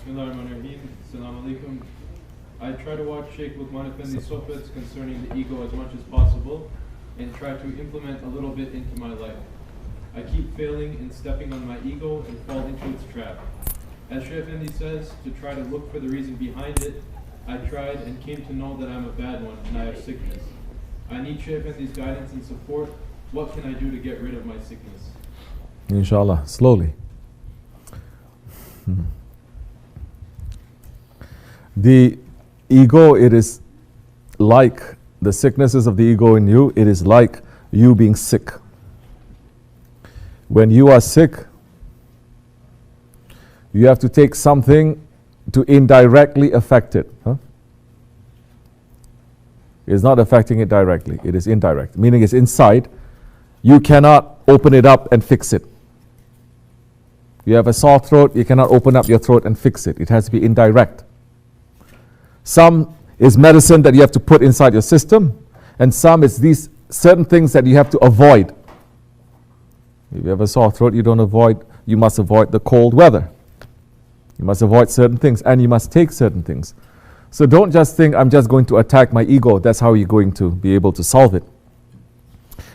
Bismillahirrahmanirrahim. Assalamu alaikum. I try to watch Sheikh Luqman Effendi's sohbats concerning the ego as much as possible and try to implement a little bit into my life. I keep failing in stepping on my ego and fall into its trap. As Sheikh Effendi says, to try to look for the reason behind it, I tried and came to know that I'm a bad one and I have sickness. I need Sheikh Effendi's guidance and support. What can I do to get rid of my sickness? Inshallah, slowly. The ego, it is like the sicknesses of the ego in you, it is like you being sick. When you are sick, you have to take something to indirectly affect it. It's not affecting it directly, it is indirect, meaning it's inside. You cannot open it up and fix it. You have a sore throat, you cannot open up your throat and fix it. It has to be indirect. Some is medicine that you have to put inside your system, and some is these certain things that you have to avoid. If you have a sore throat, you must avoid the cold weather. You must avoid certain things, and you must take certain things. So don't just think, I'm just going to attack my ego, that's how you're going to be able to solve it.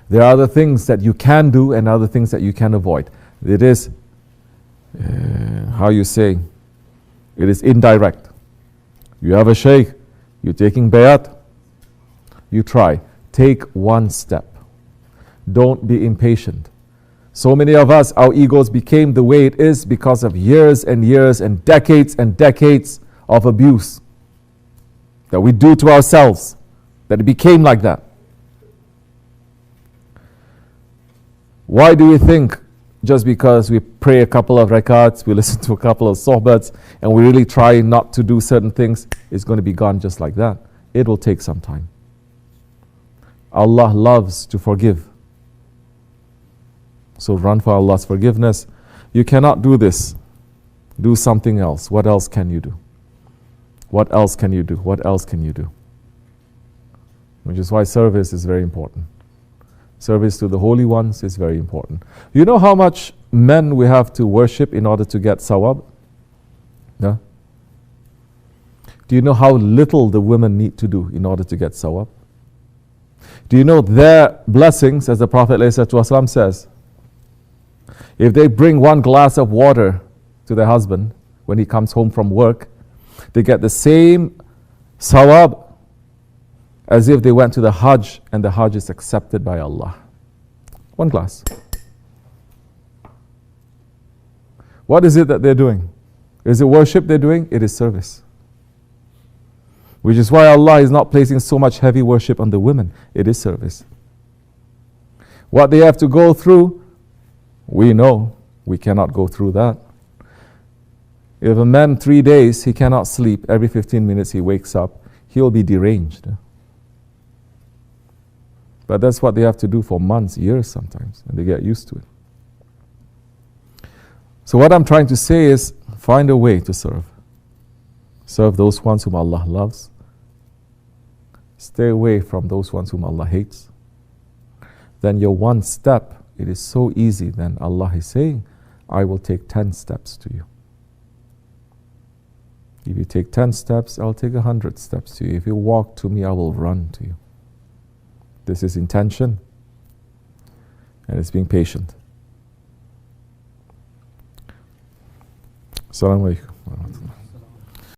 There are other things that you can do and other things that you can avoid. It is, it is indirect. You have a shaykh, you're taking bayat, you try. Take one step. Don't be impatient. So many of us, our egos became the way it is because of years and years and decades of abuse that we do to ourselves, that it became like that. Why do we think just because we pray a couple of rakats, we listen to a couple of sohbats, and we really try not to do certain things, it's going to be gone just like that? It will take some time. Allah loves to forgive. So run for Allah's forgiveness. You cannot do this. Do something else. What else can you do? What else can you do? What else can you do? Which is why service is very important. Service to the holy ones is very important. You know how much men we have to worship in order to get sawab? No? Do you know how little the women need to do in order to get sawab? Do you know their blessings, as the Prophet ﷺ says, if they bring one glass of water to their husband when he comes home from work, they get the same sawab as if they went to the Hajj and the Hajj is accepted by Allah. One glass. What is it that they're doing? Is it worship they're doing? It is service. Which is why Allah is not placing so much heavy worship on the women. It is service. What they have to go through, we know. We cannot go through that. If a man 3 days, he cannot sleep, every 15 minutes he wakes up, he'll be deranged. But that's what they have to do for months, years sometimes, and they get used to it. So what I'm trying to say is, find a way to serve. Serve those ones whom Allah loves. Stay away from those ones whom Allah hates. Then your one step, it is so easy. Then Allah is saying, I will take 10 steps to you. If you take 10 steps, I'll take 100 steps to you. If you walk to me, I will run to you. This is intention, and it's being patient. Assalamu alaikum.